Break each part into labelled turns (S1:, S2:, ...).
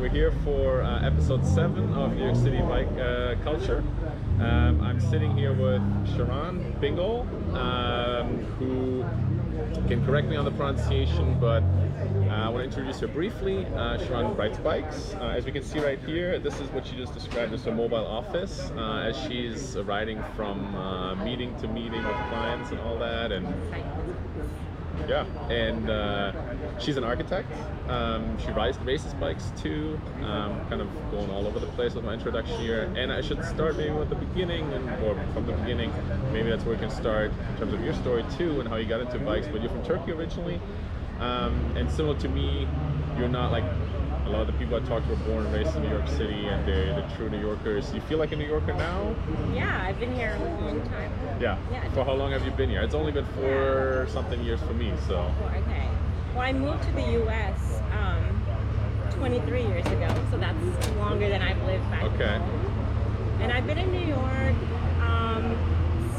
S1: We're here for episode 7 of New York City Bike Culture. I'm sitting here with Ceren Bingol, who can correct me on the pronunciation, but I want to introduce her briefly. Ceren rides bikes. As we can see right here, this is what she just described as a mobile office, as she's riding from meeting to meeting with clients and all that. And yeah, and she's an architect. She races bikes too. Kind of going all over the place with my introduction here. And I should start maybe with the beginning, or from the beginning. Maybe that's where we can start in terms of your story too and how you got into bikes. But you're from Turkey originally, and similar to me, you're not like a lot of the people I talk to were born and raised in New York City, and they're true New Yorkers. You feel like a New Yorker now?
S2: Yeah, I've been here a long time.
S1: Yeah. For how long have you been here? It's only been 4 something years for me, so.
S2: Okay. Well, I moved to the U.S. 23 years ago, so that's longer than I've lived back home. And I've been in New York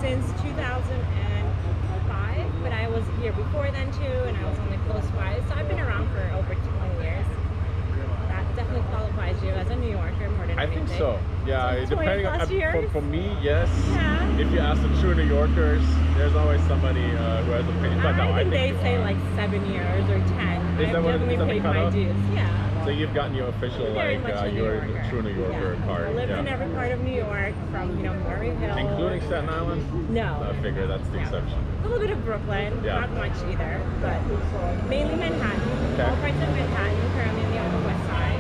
S2: since 2005, but I was here before then too, and I was only close by, so I've been around for over 20 years. That definitely qualifies you as a New Yorker more than anything.
S1: I think so. Yeah,
S2: so
S1: depending on for me, yes.
S2: Yeah.
S1: If you ask the true New Yorkers, there's always somebody who has opinions. But no,
S2: I think they say like 7 years or 10. I've definitely paid my dues. Yeah.
S1: So you've gotten your official like your true New Yorker card.
S2: I lived in every part of New York, from Murray Hill,
S1: including Staten Island.
S2: No.
S1: I figure that's the exception.
S2: A little bit of Brooklyn, not much either, but mainly Manhattan.
S1: Okay.
S2: All parts of Manhattan, currently on the Upper West Side.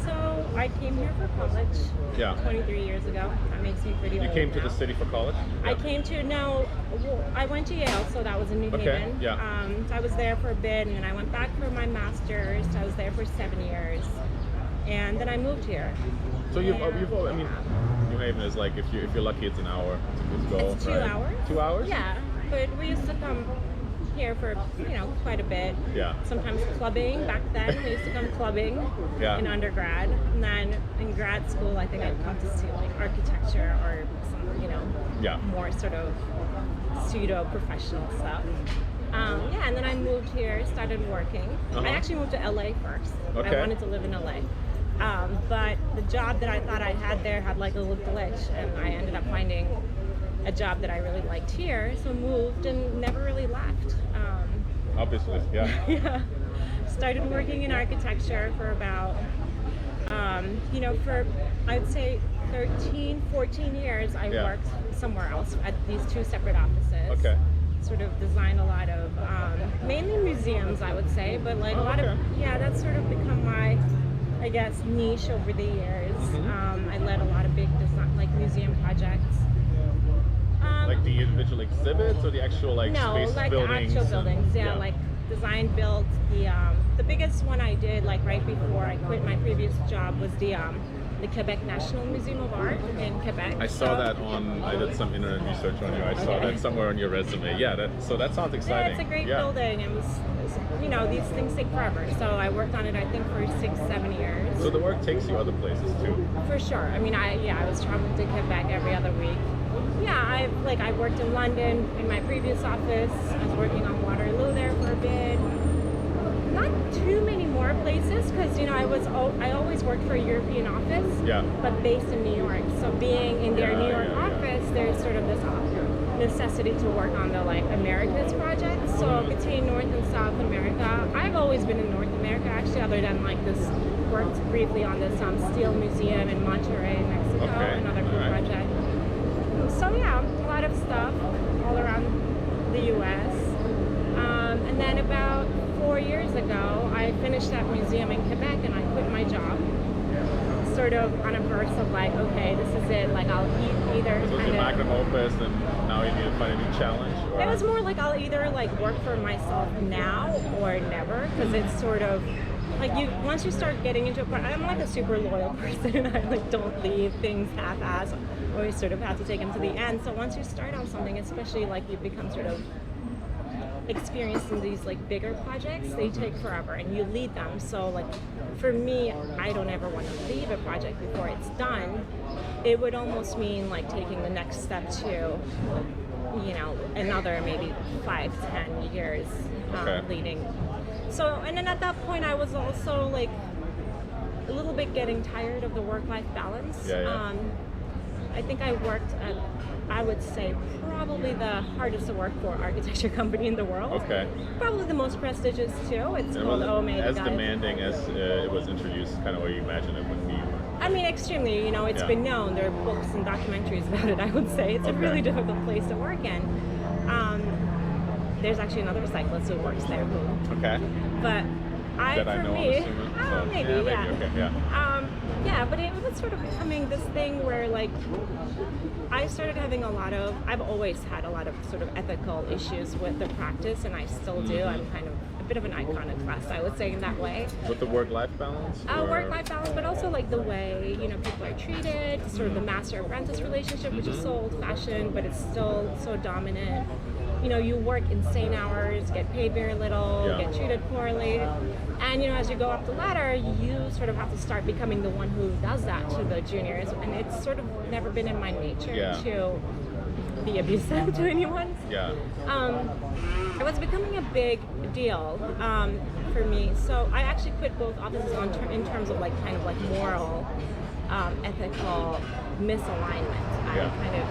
S2: So I came here for college. 23 years ago. That makes me pretty old.
S1: You came to the city for college?
S2: I came to I went to Yale, so that was in New Haven.
S1: Yeah.
S2: So I was there for a bit, and then I went back for my master's. I was there for 7 years, and then I moved here.
S1: So you've I mean, New Haven is like if you're lucky, it's an hour to go.
S2: It's 2 hours.
S1: 2 hours?
S2: Yeah, but we used to come here for quite a bit.
S1: Yeah.
S2: Sometimes clubbing. Back then we used to come clubbing in undergrad, and then in grad school I think I'd come to see like architecture or some more sort of pseudo professional stuff. And then I moved here, started working. I actually moved to LA first. I wanted to live in LA. But the job that I thought I had there had like a little glitch, and I ended up finding a job that I really liked here, so moved and never really left.
S1: Obviously, yeah.
S2: Started working in architecture for about, for I'd say 13, 14 years. I worked somewhere else at these 2 separate offices.
S1: Okay.
S2: Sort of designed a lot of, mainly museums, I would say, but like a lot of, that's sort of become my, I guess, niche over the years. I led a lot of big design, like museum projects.
S1: Like the individual exhibits or the actual space
S2: like
S1: buildings?
S2: Actual buildings, like design built. The biggest one I did like right before I quit my previous job was the Quebec National Museum of Art in Quebec.
S1: I saw that I did some internet research on you. I saw that somewhere on your resume. Yeah, so that sounds exciting.
S2: Yeah, it's a great building. It was, these things take forever. So I worked on it, I think, for 6-7 years.
S1: So the work takes you other places too?
S2: For sure. I mean, I was traveling to Quebec every other week. Yeah, I worked in London in my previous office. I was working on Waterloo there for a bit. Not too many more places because I always worked for a European office, but based in New York. So being in their New York office, there's sort of this necessity to work on the Americas projects. So between North and South America, I've always been in North America actually, other than worked briefly on this steel museum in Monterrey, Mexico, another cool project. So a lot of stuff all around the U.S. And then about 4 years ago, I finished that museum in Quebec and I quit my job. Sort of on a verse of like, okay, this is it. Like I'll either.
S1: So it's a magnum opus, and now you need to find a new challenge. Or?
S2: It was more like I'll either work for myself now or never, because it's sort of. Once you start getting into I'm like a super loyal person. I don't leave things half-ass. I always sort of have to take them to the end. So once you start on something, especially you become sort of experienced in these bigger projects, they take forever and you lead them. So for me, I don't ever want to leave a project before it's done. It would almost mean taking the next step to another maybe 5-10 years leading So, and then at that point, I was also like a little bit getting tired of the work-life balance.
S1: Yeah.
S2: I think I worked at, I would say, probably the hardest to work for architecture company in the world.
S1: Okay.
S2: Probably the most prestigious too. It's called Omega.
S1: As demanding as it was introduced, kind of what you imagine it would be.
S2: I mean, extremely. You know, it's been known. There are books and documentaries about it. I would say it's a really difficult place to work in. There's actually another cyclist who works there.
S1: Okay.
S2: But maybe.
S1: Okay,
S2: yeah, but it was sort of becoming this thing where like I started having I've always had a lot of sort of ethical issues with the practice, and I still do. I'm kind of a bit of an iconoclast, I would say, in that way.
S1: With the work-life balance?
S2: Work-life balance, but also like the way, you know, people are treated, sort of the master-apprentice relationship, which is so old-fashioned, but it's still so dominant. You know, you work insane hours, get paid very little, get treated poorly. And, you know, as you go up the ladder, you sort of have to start becoming the one who does that to the juniors. And it's sort of never been in my nature to be abusive to anyone.
S1: Yeah.
S2: It was becoming a big deal for me. So I actually quit both offices in terms of like kind of like moral, ethical misalignment. I kind of...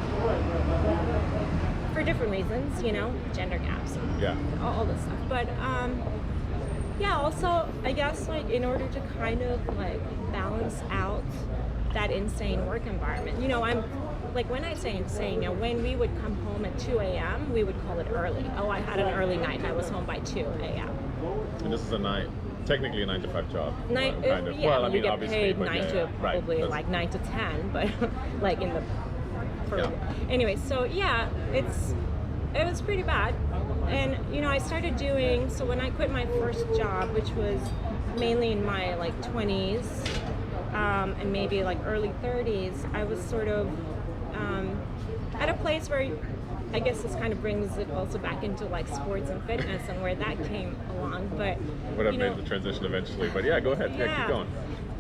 S2: for different reasons, you know, gender gaps and all this stuff. But also I guess like in order to kind of like balance out that insane work environment, you know, I'm like, when I say insane, you know, when we would come home at 2 a.m., we would call it early. Oh, I had an early night. I was home by 2 a.m.
S1: And this is technically a 9 to 5 job.
S2: Kind of. Yeah, well, I mean, you get paid 9 to probably like 9 to 10, but like in the anyway, so yeah, it was pretty bad. And you know, I started doing, so when I quit my first job, which was mainly in my like 20s and maybe like early 30s, I was sort of at a place where I guess this kind of brings it also back into like sports and fitness and where that came along. But
S1: would have made the transition eventually, but yeah, go ahead. Yeah, keep going.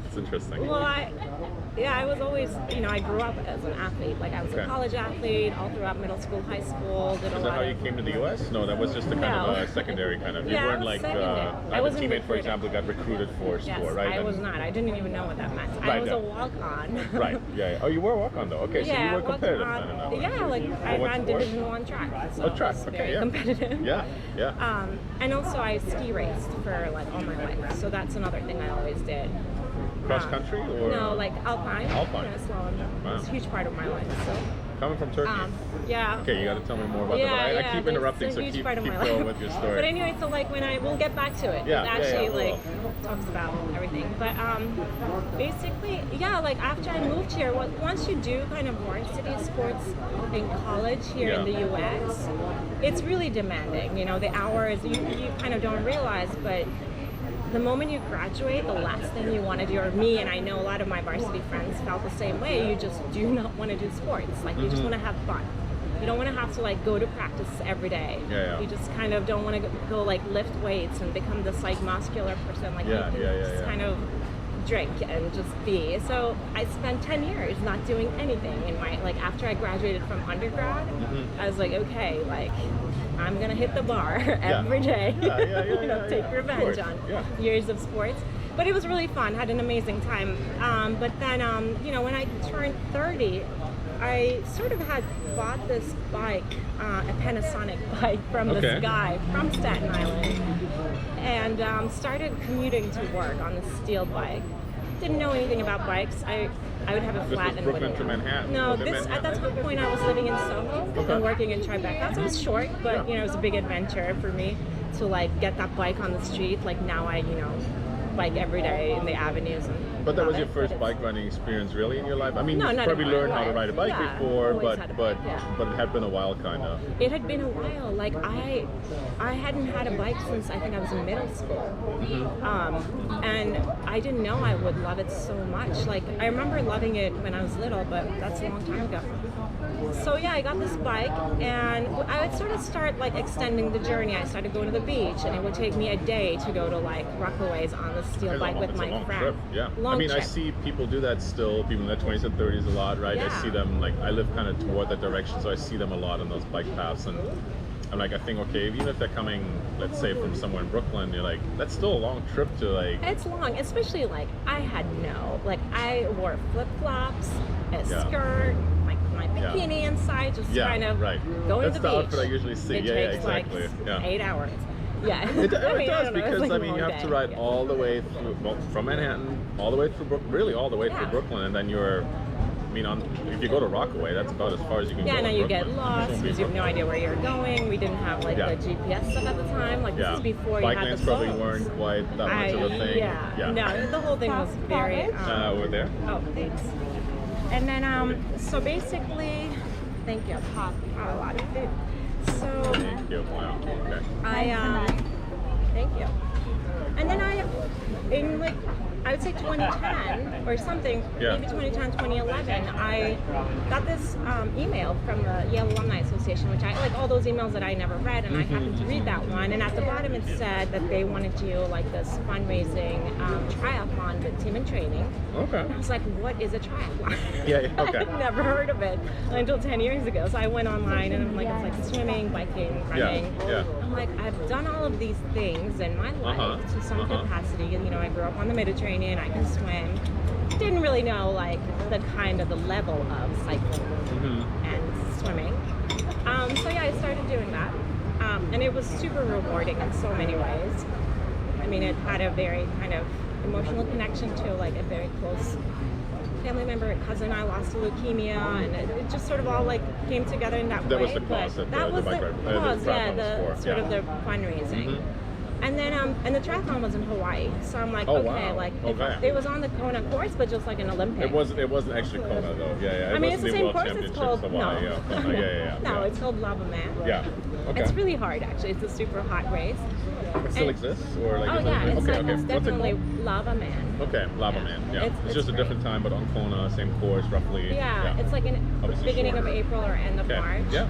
S1: It's interesting.
S2: Well, I was always, you know, I grew up as an athlete. Like I was a college athlete all throughout middle school, high school. Is
S1: that how you came to the U.S.? No, that was just a kind of a secondary kind of. You weren't like I was a teammate, for example, got recruited for sport, right?
S2: I was not. I didn't even know what that meant. I was a walk-on.
S1: Right. Yeah. Oh, you were a walk-on though. Okay, so you were competitive.
S2: Yeah, like I ran Division I track. So
S1: track.
S2: It was very competitive.
S1: Yeah.
S2: And also I ski raced for like all my life. So that's another thing I always did.
S1: Cross country or?
S2: No, like alpine.
S1: Alpine.
S2: You know, slalom. Wow. It's a huge part of my life. So.
S1: Coming from Turkey.
S2: Yeah.
S1: Okay, you got to tell me more about that. I keep interrupting, so keep going with your story.
S2: But anyway, so like we'll get back to it.
S1: Yeah.
S2: It actually talks about everything. But basically, like after I moved here, once you do kind of varsity sports in college here in the U.S., it's really demanding. You know, the hours you kind of don't realize, but the moment you graduate, the last thing you want to do, or me, and I know a lot of my varsity friends felt the same way, you just do not want to do sports. Like, you just want to have fun. You don't want to have to, like, go to practice every day. You just kind of don't want to go like, lift weights and become this, like, muscular person. Like, you can just kind of drink and just be. So I spent 10 years not doing anything in my, like, after I graduated from undergrad, I was like, okay, like, I'm gonna hit the bar every day. You know, take revenge on years of sports. But it was really fun. Had an amazing time. But then, you know, when I turned 30, I sort of had bought this bike, a Panasonic bike from this guy from Staten Island, and started commuting to work on this steel bike. Didn't know anything about bikes. I would have a flat in
S1: Brooklyn to Manhattan.
S2: No, at that point I was living in Soho and working in Tribeca. So it was short, but you know, it was a big adventure for me to like get that bike on the street. Like now I, you know, bike every day in the avenues.
S1: But that was your first bike riding experience really in your life? I mean, you probably learned how to ride a bike before, but it had been a while kind of.
S2: It had been a while. Like I hadn't had a bike since I think I was in middle school. And I didn't know I would love it so much. Like I remember loving it when I was little, but that's a long time ago. So yeah, I got this bike and I would sort of start like extending the journey. I started going to the beach and it would take me a day to go to like Rockaways on the steel bike with my friend.
S1: I mean, I see people do that still, people in their 20s and 30s a lot, right? I see them, like, I live kind of toward that direction, so I see them a lot on those bike paths, and I'm like, I think, okay, even if they're coming, let's say from somewhere in Brooklyn, you're like, that's still a long trip to like.
S2: It's long, especially like I wore flip flops, a skirt, like my bikini inside, just trying to go to the beach. That's the outfit I usually see.
S1: It
S2: takes
S1: exactly.
S2: like 8 hours. Yeah,
S1: it does because
S2: like
S1: you have to ride all the way through, from Manhattan all the way through Brooklyn, all the way through Brooklyn, and then you're. I mean, if you go to Rockaway, that's about as far as you can go.
S2: Yeah, now you get lost because you have no idea where you're going. We didn't have like the GPS stuff at the time. Like this is before
S1: bike
S2: you had
S1: lanes
S2: the phones.
S1: probably weren't quite that much of a thing.
S2: No, the whole thing was very.
S1: Over there.
S2: Oh, thanks. And then, so basically, thank you. Pop a lot of food. So.
S1: Thank you. Wow. Okay.
S2: Thank you. And then in like, I would say 2010 or something, maybe 2010, 2011, I got this email from the Yale Alumni Association, which I like all those emails that I never read, and I happened to read that one. And at the bottom it said that they wanted to do like this fundraising triathlon with Team and Training.
S1: Okay.
S2: And I was like, what is a triathlon?
S1: Okay.
S2: I'd never heard of it until 10 years ago. So I went online and I'm like, it's like swimming, biking, running. I'm like, I've done all of these things in my life to some capacity. And, you know, I grew up on the Mediterranean. I can swim. Didn't really know like the level of cycling and swimming. So yeah, I started doing that, and it was super rewarding in so many ways. I mean, it had a very kind of emotional connection to like a very close family member, a cousin I lost to leukemia, and it just sort of all like came together in that way.
S1: That was the cause. That was the
S2: sort of the fundraising. And then, and the triathlon was in Hawaii, so I'm like, it was on the Kona course, but just like an Olympic.
S1: It wasn't actually Kona though.
S2: I mean, it's the same course. It's called
S1: no,
S2: it's called Lava Man.
S1: Yeah. Okay.
S2: It's really hard actually. It's a super hot race.
S1: It still exists, or like?
S2: It's definitely Lava Man.
S1: Okay, Lava Man. Yeah. It's just a different time, but on Kona, same course, roughly.
S2: Yeah. It's like in beginning of April or end of March.
S1: Yeah.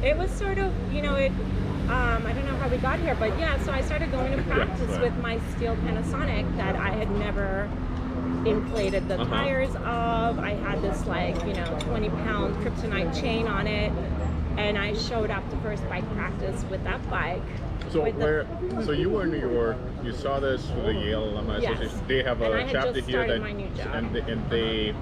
S2: It was sort of, you know, I don't know how we got here, but so I started going to practice with my steel Panasonic that I had never inflated the tires of. I had this like, 20-pound kryptonite chain on it, and I showed up to first bike practice with that bike.
S1: So so you were in New York, you saw this with the Yale Alumni Association. They have a chapter here that, and they.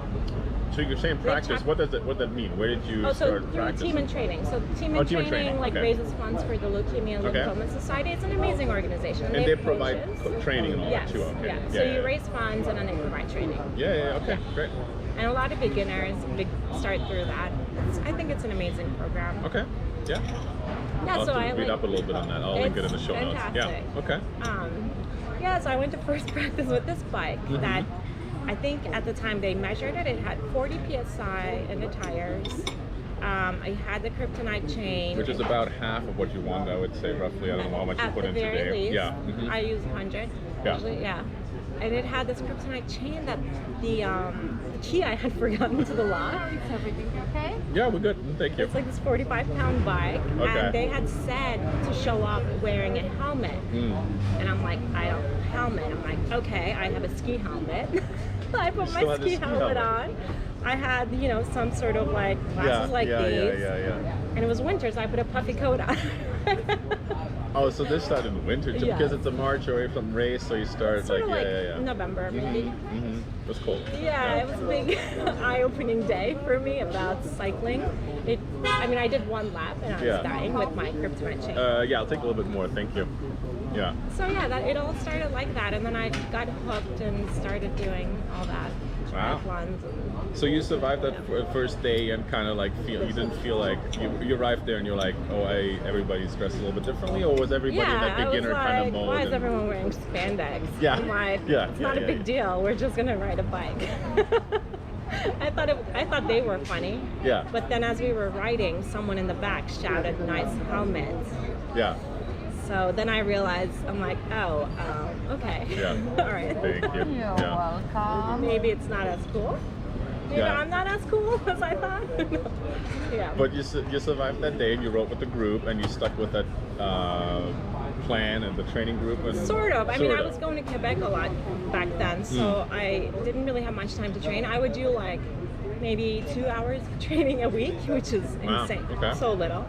S1: So you're saying practice, what does that mean? Where did you start practicing?
S2: Team and Training. So Team and Training raises funds for the Leukemia and Lymphoma Society. It's an amazing organization.
S1: And they provide training and all that too. Okay.
S2: So you raise funds and then they provide training.
S1: Okay, great.
S2: And a lot of beginners start through that. I think it's an amazing program.
S1: Okay. Yeah.
S2: Yeah, so I
S1: read up a little bit on that. I'll link it in the show notes. Yeah. Okay.
S2: So I went to first practice with this bike that I think at the time they measured it. It had 40 psi in the tires. I had the kryptonite chain,
S1: which is about half of what you want, I would say, roughly. I don't know how much you put in today.
S2: At the very least,
S1: yeah.
S2: I use 100. Usually, and it had this kryptonite chain that the key I had forgotten to the lock.
S3: Is everything okay?
S1: Yeah, we're good. Thank you.
S2: It's like this 45-pound bike, and they had said to show up wearing a helmet. And I'm like, I don't have a helmet. I'm like, okay, I have a ski helmet. I put my ski helmet on. I had, some sort of like glasses like these. And it was winter, so I put a puffy coat on.
S1: Oh, so this started in winter too, because it's a March or April race, so you start
S2: sort
S1: like
S2: of November maybe.
S1: It was cold.
S2: Yeah, it was a big eye-opening day for me about cycling. I did one lap and I was dying with my kryptonite chain.
S1: I'll take a little bit more, thank you. Yeah.
S2: So it all started like that, and then I got hooked and started doing all that. Triathlons.
S1: So you survived that first day and kind of like you didn't feel like you arrived there and you're like, everybody's dressed a little bit differently, or was everybody in that beginner kind of mode?
S2: Why is everyone wearing spandex?
S1: Yeah.
S2: I'm like, it's not a big deal. We're just gonna ride a bike. I thought they were funny.
S1: Yeah.
S2: But then as we were riding, someone in the back shouted, "Nice helmet."
S1: Yeah.
S2: So then I realized, I'm like, okay.
S1: Yeah.
S2: All right.
S1: Thank you.
S3: You're welcome.
S2: Maybe it's not as cool. I'm not as cool as I thought. Yeah.
S1: But you survived that day, and you rode with the group, and you stuck with that plan and the training group. And
S2: sort of. I was going to Quebec a lot back then, so I didn't really have much time to train. I would do like maybe 2 hours of training a week, which is
S1: Wow,
S2: insane.
S1: okay.
S2: So little.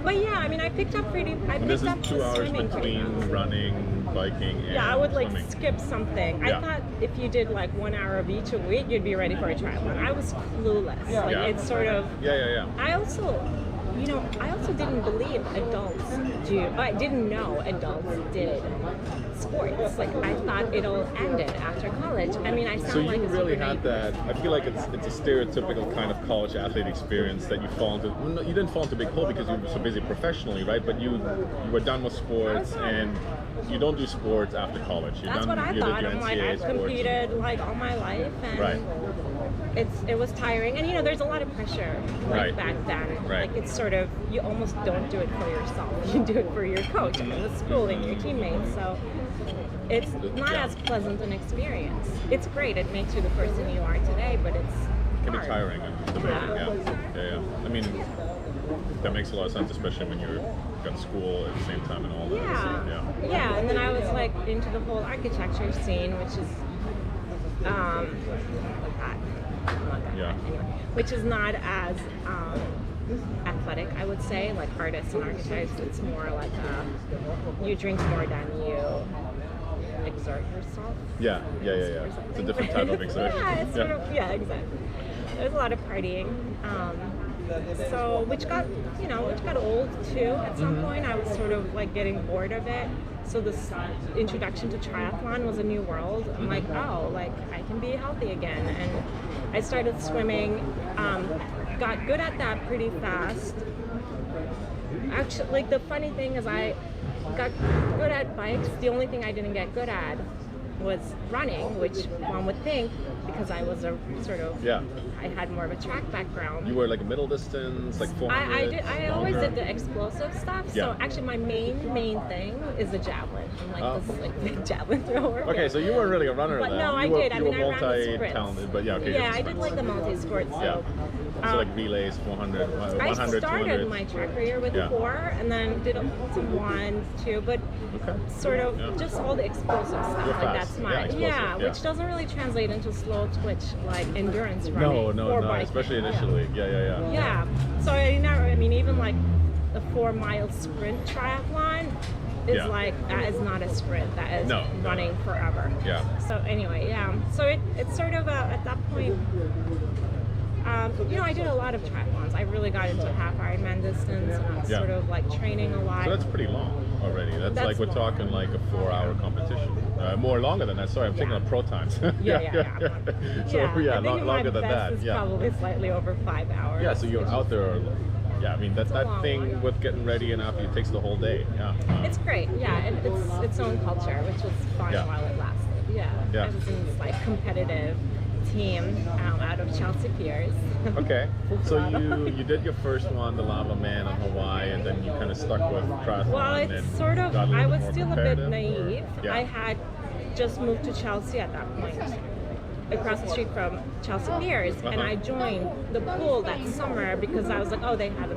S2: But yeah, I mean, I picked up
S1: And this is 2 hours
S2: swimming pretty
S1: between
S2: fast.
S1: running, biking, and
S2: Yeah, I would like
S1: swimming.
S2: skip something.
S1: Yeah.
S2: I thought if you did like 1 hour of each a week, you'd be ready for a triathlon. I was clueless. Like
S1: Yeah.
S2: it's sort of.
S1: Yeah.
S2: I also didn't believe adults do. I didn't know adults did sports. Like I thought it all ended after college. I mean, I sound
S1: So
S2: like
S1: you
S2: a
S1: really
S2: super
S1: had
S2: naive-
S1: that. I feel like it's a stereotypical kind of college athlete experience that you fall into. Well, no, you didn't fall into a big hole because you were so busy professionally, right? But you were done with sports, and you don't do sports after college.
S2: That's what I
S1: you
S2: thought.
S1: did your
S2: I'm like,
S1: NCAA
S2: I've
S1: sports.
S2: competed like all my life, and
S1: Right.
S2: it was tiring. And there's a lot of pressure like
S1: Right.
S2: back then.
S1: Right.
S2: Like it's sort of you almost don't do it for yourself. You do it for your coach and the school and your teammates. So it's not
S1: Yeah.
S2: as pleasant an experience. It's great. It makes you the person you are today, but it's
S1: It can be
S2: hard.
S1: tiring and demanding.
S2: Yeah.
S1: Yeah. I mean, that makes a lot of sense, especially when you're got school at the same time and all that. So,
S2: Yeah, and then I was like into the whole architecture scene, which is
S1: Yeah.
S2: anyway, which is not as athletic, I would say. Like artists and architects, it's more like you drink more than you exert yourself.
S1: Yeah. It's a different type of exertion.
S2: Yeah, it's sort of, exactly. There's a lot of partying. So which got old too at some point. I was sort of like getting bored of it. So this introduction to triathlon was a new world. I'm like, oh, like I can be healthy again. And I started swimming, got good at that pretty fast. Actually, like the funny thing is I got good at bikes. The only thing I didn't get good at was running, which one would think because I was a sort of I had more of a track background.
S1: You were like middle distance, like 400.
S2: I always did the explosive stuff.
S1: Yeah.
S2: So actually, my main thing is the javelin. I'm like this like big javelin thrower.
S1: Okay, so you weren't really a runner
S2: But
S1: then.
S2: no, I
S1: you were,
S2: did. I
S1: You
S2: mean,
S1: were
S2: I ran the sprints.
S1: multi-talented, but yeah, okay.
S2: Yeah, I did like the multi-sports. So,
S1: So like relays, 400, 100,
S2: I started
S1: 200.
S2: my track career with
S1: Yeah.
S2: 4, and then did some 1s, 2, but sort of just all the explosive stuff.
S1: You're
S2: Like
S1: fast.
S2: that's my
S1: Yeah, explosive,
S2: which doesn't really translate into slow twitch like endurance running
S1: No,
S2: or biking.
S1: especially initially. Yeah.
S2: Yeah. So I mean, even like the 4-mile sprint triathlon is like that is not a sprint. That is running forever.
S1: Yeah.
S2: So anyway, So it's sort of at that point. I did a lot of triathlons. I really got into half Ironman distance, and I was sort of like training a lot.
S1: So that's pretty long already. That's like we're
S2: long.
S1: talking like a 4-hour competition. More longer than that. Sorry, I'm thinking of pro times.
S2: So
S1: So
S2: I think
S1: longer
S2: my
S1: than
S2: best
S1: that.
S2: is probably slightly over 5 hours.
S1: Yeah, so you're out there. Yeah, I mean that
S2: long
S1: thing
S2: one.
S1: with getting ready and after it takes the whole day. Yeah.
S2: It's great, and it's its own culture, which was fun while it lasted.
S1: Yeah.
S2: I was in this like competitive team out of Chelsea Piers.
S1: Okay, so you did your first one, the Lava Man on Hawaii, and then you kind of stuck with triathlon.
S2: Well,
S1: and
S2: it's sort of,
S1: got a
S2: I
S1: little
S2: was
S1: more
S2: still a bit
S1: competitive,
S2: naive.
S1: or- Yeah.
S2: I had just moved to Chelsea at that point, across the street from Chelsea Piers, and I joined the pool that summer because I was like, oh, they have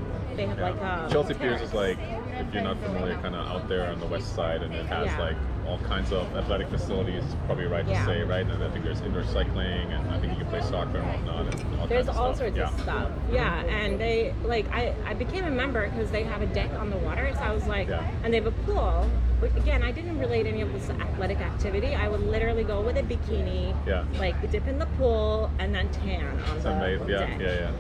S2: like a
S1: Chelsea Piers is like, if you're not familiar, kind of out there on the west side, and it has like all kinds of athletic facilities. Probably right to say, right? And I think there's indoor cycling, and I think you can play soccer and whatnot. And all
S2: There's
S1: kinds
S2: all
S1: of stuff.
S2: sorts of stuff. Yeah, and they like I became a member because they have a deck on the water. So I was like, and they have a pool. But again, I didn't relate any of this athletic activity. I would literally go with a bikini, like dip in the pool, and then tan on the deck.
S1: Yeah.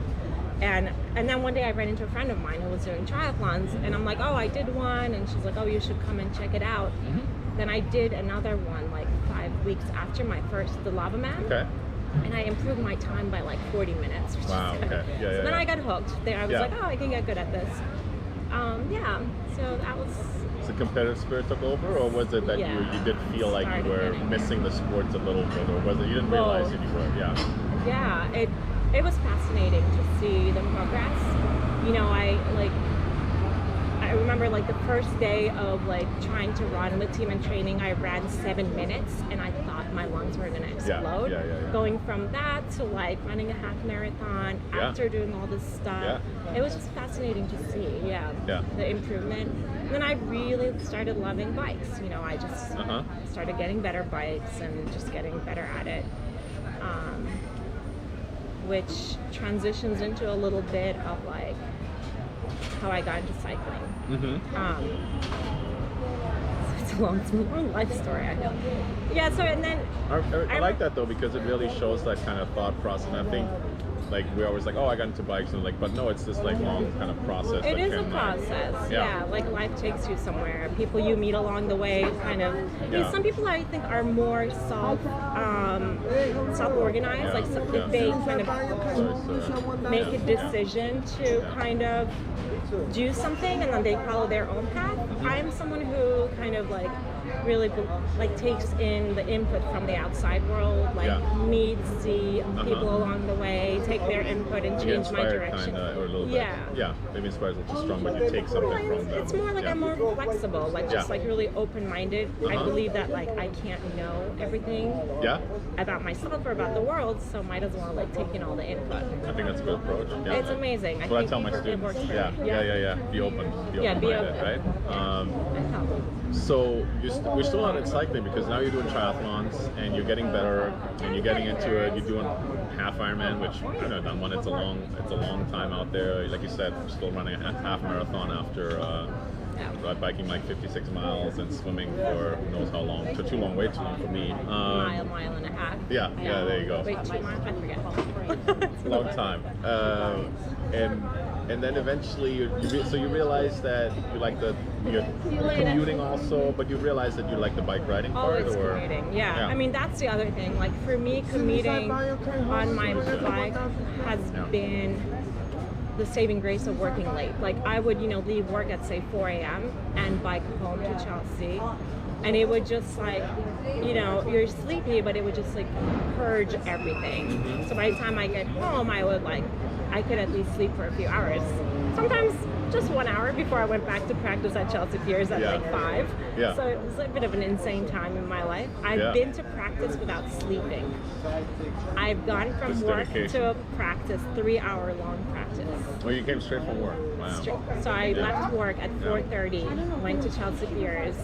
S2: And then one day I ran into a friend of mine who was doing triathlons, and I'm like, oh, I did one, and she's like, oh, you should come and check it out. Then I did another one like 5 weeks after my first, the Lava Man.
S1: Okay.
S2: And I improved my time by like 40 minutes. Which
S1: Wow.
S2: is good.
S1: Okay. Yeah.
S2: So then I got hooked. There, I was like, oh, I can get good at this. So that was.
S1: Was the competitive spirit took over, or was it that you did feel like you were missing the sports a little bit, or was it you didn't realize that you were?
S2: Yeah. It was fascinating to see the progress. I remember like the first day of like trying to run with team and training, I ran 7 minutes and I thought my lungs were gonna explode. Going from that to like running a half marathon after doing all this stuff. It was just fascinating to see, the improvement. And then I really started loving bikes. I just started getting better bikes and just getting better at it. which transitions into a little bit of like how I got into cycling. It's a long life story, I know. Yeah, so and then
S1: I like that though, because it really shows that kind of thought process. And I think like we're always like, oh, I got into bikes, and like, but no, it's this like long kind of process.
S2: It is a process. Yeah, like life takes you somewhere. People you meet along the way, kind of. Some people I think are more self-organized. Like if they kind of make a decision to kind of do something and then they follow their own path. I'm someone who kind of like really like takes in the input from the outside world, like meets the people along the way, take their input and change my direction.
S1: Or a little bit. Maybe inspires a little strong, but you take something from them.
S2: It's more like I'm more flexible, like just like really open-minded. I believe that like I can't know everything about myself or about the world, so might as well like take in all the input.
S1: I think that's a good approach.
S2: It's amazing.
S1: That's what I tell my students. Be open. Be open-minded, right? So we're still not in cycling, because now you're doing triathlons and you're getting better and you're getting into it. You're doing half Ironman, which I've never done one. It's a long time out there. Like you said, I'm still running a half marathon after biking like 56 miles and swimming for who knows how long. Way too long for me.
S2: Mile and a half.
S1: Yeah, there you go.
S2: Wait, 2 miles? I forget.
S1: Long time. And then eventually you realize that you're commuting also, but you realize that you like the bike riding part?
S2: Always commuting, yeah. I mean, that's the other thing. Like for me, commuting on my bike has been the saving grace of working late. Like I would, leave work at say 4 a.m. and bike home to Chelsea. And it would just like, you're sleepy, but it would just like purge everything. So by the time I get home, I could at least sleep for a few hours. Sometimes just 1 hour before I went back to practice at Chelsea Piers at like 5. So it was a bit of an insane time in my life. I've been to practice without sleeping. I've gone from work to practice, 3-hour long practice.
S1: Well, you came straight from work. Wow.
S2: So I left work at 4:30, went to Chelsea Piers,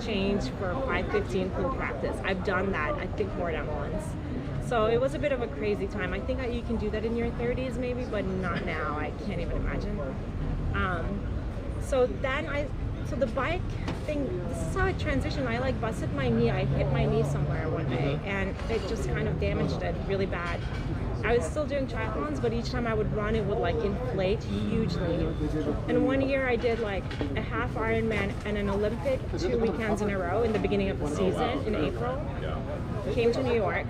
S2: changed for 5:15 full practice. I've done that, I think, more than once. So it was a bit of a crazy time. I think you can do that in your 30s maybe, but not now. I can't even imagine. So the bike thing, this is how it transitioned. I like busted my knee. I hit my knee somewhere one day and it just kind of damaged it really bad. I was still doing triathlons, but each time I would run, it would like inflate hugely. And one year I did like a half Ironman and an Olympic 2 weekends in a row in the beginning of the season in April. Came to New York.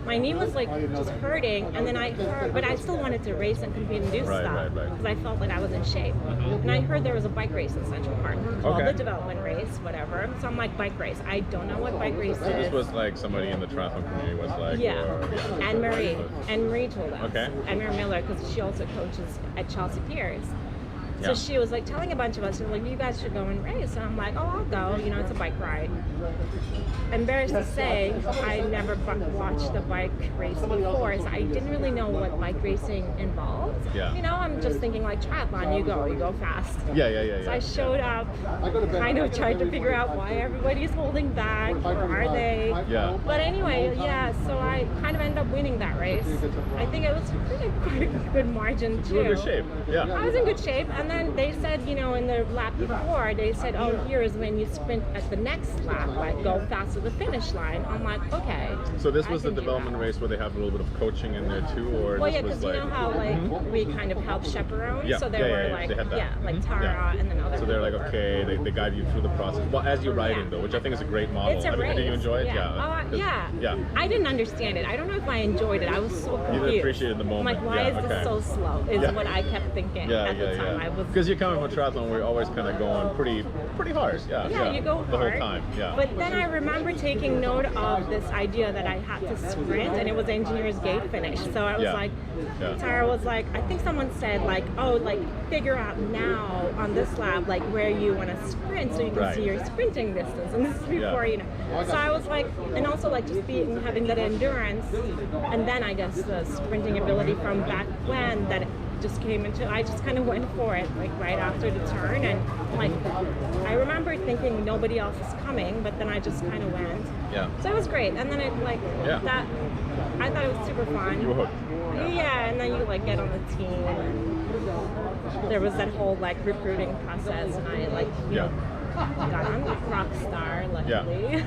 S2: My knee was like just hurting, and then I heard, but I still wanted to race and compete and do stuff because I felt like I was in shape. And I heard there was a bike race in Central Park called the Development Race, whatever. So I'm like, bike race. I don't know what bike race is.
S1: This was like somebody in the triathlon community was like,
S2: Anne-Marie told us. Anne-Marie Miller, because she also coaches at Chelsea Piers. So she was like telling a bunch of us, she was like, you guys should go and race. And I'm like, oh, I'll go. It's a bike ride. Embarrassed to say, I never watched the bike race before, so I didn't really know what bike racing involved. I'm just thinking like triathlon, you go fast. So I showed up, kind of tried to figure out why everybody's holding back, or are they? But anyway, so I kind of ended up winning that race. I think it was quite a good margin too.
S1: You were in good shape.
S2: I was in good shape, and then they said, in the lap before, they said, oh, here's when you sprint at the next lap, like go fast to the finish line. I'm like, okay.
S1: So this was the development race where they have a little bit of coaching in there too, or
S2: because you know how we kind of help chaperone, so there were like Tara and then other.
S1: So they're like, okay, they guide you through the process. Well, as you're riding though, which I think is a great model.
S2: It's a race.
S1: Did you enjoy it?
S2: I didn't understand it. I don't know if I enjoyed it. I was so confused.
S1: You didn't appreciate the moment.
S2: I'm like, why is this so slow? Is what I kept thinking at the time. I was
S1: because you're coming from triathlon, we're always kind of going pretty hard.
S2: You go hard
S1: the whole time.
S2: But then I remember taking note of this idea that I had to sprint, and it was Engineer's Gate finish. So I was like, Tara was like, I think someone said like, oh, like figure out now on this lap like where you want to sprint so you can see your sprinting distance. And this is before So I was like, and also like just having that endurance, and then I guess the sprinting ability from back when that just came into, I just kind of went for it, like right after the turn, and like I remember thinking nobody else is coming, but then I just kind of went.
S1: Yeah.
S2: So it was great, and then it like that. I thought it was super fun.
S1: You were hooked.
S2: Yeah, and then you like get on the team, and there was that whole like recruiting process, and I like got on with Rockstar, luckily,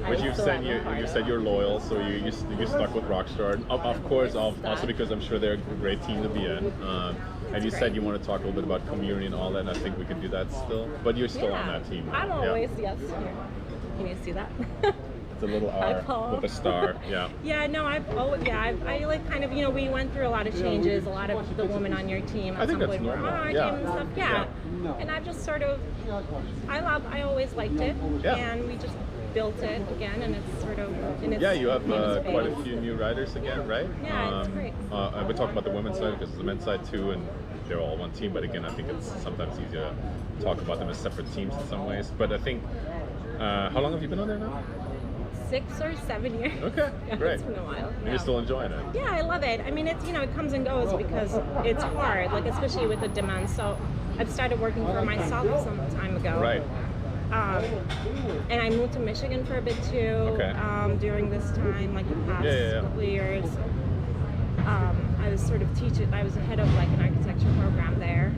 S2: which
S1: you've said you said you're loyal, so you stuck with Rockstar. Of course, also because I'm sure they're a great team to be in. And you said you want to talk a little bit about community and all that, and I think we could do that still. But you're still on that team.
S2: I'm always yes. Here. Can you see that?
S1: The little R with the star,
S2: Yeah, no, I like kind of, we went through a lot of changes. A lot of the women on your team at some point were on our team and stuff. Yeah. And I've just sort of, I always liked it, and we just built it again, and it's sort of in its
S1: you have quite a few new riders again, right?
S2: Yeah, it's great.
S1: We talk about the women's side because the men's side too, and they're all one team. But again, I think it's sometimes easier to talk about them as separate teams in some ways. But I think, how long have you been on there now?
S2: 6 or 7 years.
S1: Okay, great.
S2: It's been a while.
S1: And you're still enjoying it?
S2: Yeah, I love it. I mean, it's, it comes and goes because it's hard, like especially with the demand. So I've started working for myself some time ago.
S1: Right.
S2: And I moved to Michigan for a bit too.
S1: Okay.
S2: During this time, like the past couple of years. I was sort of I was head of like an architecture program there.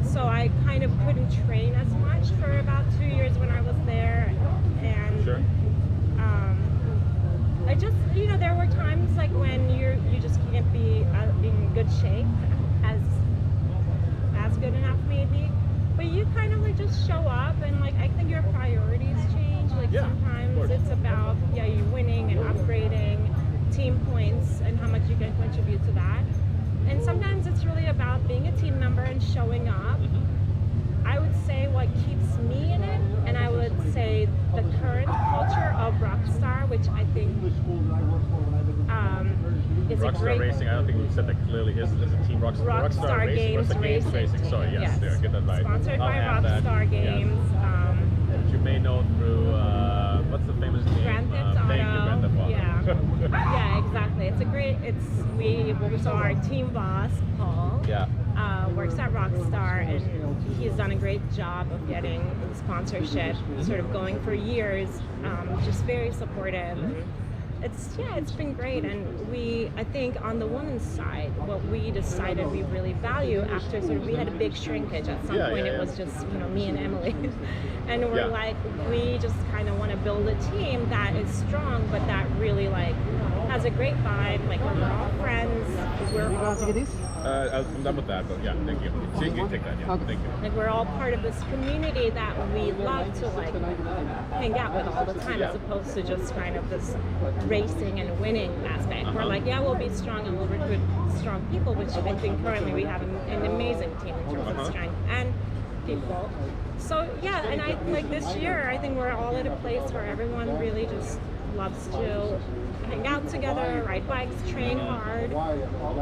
S2: So I kind of couldn't train as much for about 2 years when I was there, and I just, there were times like when you just can't be in good shape, as good enough maybe, but you kind of like just show up, and like I think your priorities change. Like sometimes it's about you winning and upgrading team points and how much you can contribute to that. And sometimes it's really about being a team member and showing up. I would say what keeps me in it, and I would say the current culture of Rockstar, which I think is
S1: Rockstar
S2: a great...
S1: Racing, I don't think we've said that clearly, is a team
S2: Rockstar Games Racing.
S1: Sorry, yes, there, get that right.
S2: Sponsored by Rockstar Games.
S1: Which you may know through, what's the famous name?
S2: Grand Theft Auto.
S1: Thank you, Grand Theft Auto.
S2: Yeah, exactly. So our team boss, Paul, works at Rockstar, and he's done a great job of getting the sponsorship sort of going for years, just very supportive. And it's been great. And I think on the women's side, what we decided we really value after we had a big shrinkage at some point. It was just, me and Emily. And we're like, we just kind of want to build a team that is strong, but that really like has a great vibe. Like we're all friends. We're all...
S1: I'm done with that, but thank you. So you can take that, thank you.
S2: Like we're all part of this community that we love to like hang out with all the time, as opposed to just kind of this racing and winning aspect. We're like, we'll be strong and we'll recruit strong people, which I think currently we have an amazing team in terms of strength and people. So and I like this year, I think we're all at a place where everyone really just loves to hang out together, ride bikes, train hard.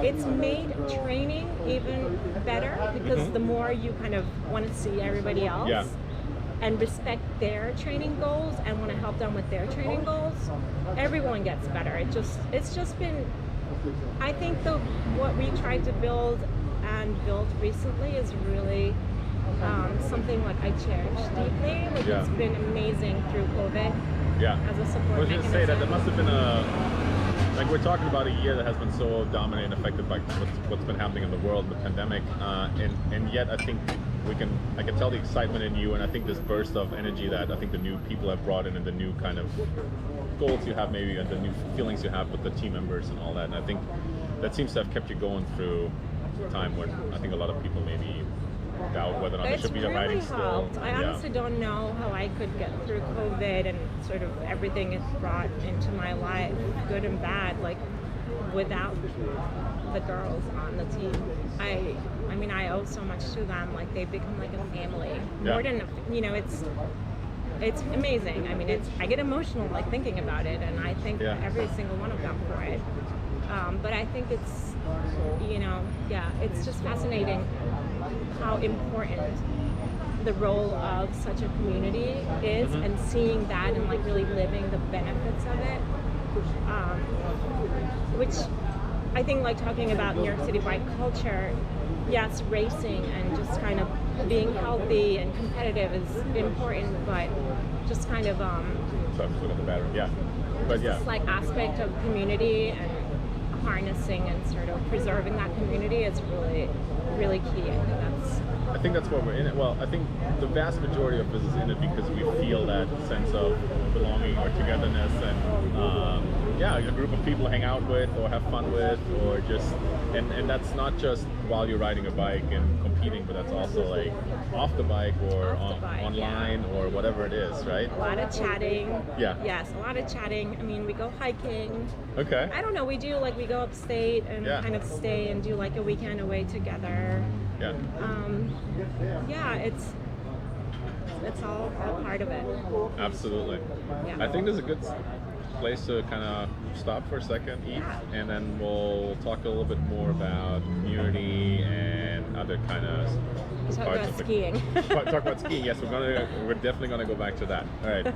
S2: It's made training even better because the more you kind of want to see everybody else and respect their training goals and want to help them with their training goals, everyone gets better. It's just been, I think what we tried to build recently is really something like I cherish deeply. Like it's been amazing through COVID. As a support
S1: I was going to say that there must have been like we're talking about a year that has been so dominated and affected by what's been happening in the world, the pandemic, and yet I think I can tell the excitement in you, and I think this burst of energy that I think the new people have brought in, and the new kind of goals you have maybe, and the new feelings you have with the team members and all that, and I think that seems to have kept you going through a time when I think a lot of people maybe doubt whether or not they should be riding still.
S2: I honestly don't know how I could get through COVID and sort of everything it's brought into my life, good and bad, like without the girls on the team. I mean, I owe so much to them. Like they've become like a family. More than, it's amazing. I mean, I get emotional like thinking about it, and I thank every single one of them for it. But I think it's, it's just fascinating how important the role of such a community is, and seeing that and like really living the benefits of it, which I think like talking about New York City bike culture, yes, racing and just kind of being healthy and competitive is important, but just kind of
S1: So I'm just looking at the battery. Yeah, but yeah.
S2: this like aspect of community and harnessing and sort of preserving that community is really, really key.
S1: I think that's what we're in it. Well, I think the vast majority of us is in it because we feel that sense of belonging or togetherness and a group of people to hang out with or have fun with, or just and that's not just while you're riding a bike and competing, but that's also like off the bike or online or whatever it is, right?
S2: A lot of chatting.
S1: Yeah.
S2: Yes, a lot of chatting. I mean, we go hiking.
S1: Okay.
S2: I don't know, we go upstate and kind of stay and do like a weekend away together.
S1: Yeah.
S2: It's all part of it.
S1: Absolutely.
S2: Yeah.
S1: I think there's a good place to kind of stop for a second, eat, and then we'll talk a little bit more about community and other kind of
S2: Talk
S1: parts
S2: about
S1: of
S2: skiing.
S1: Talk about skiing. Yes, we're definitely gonna go back to that. All right.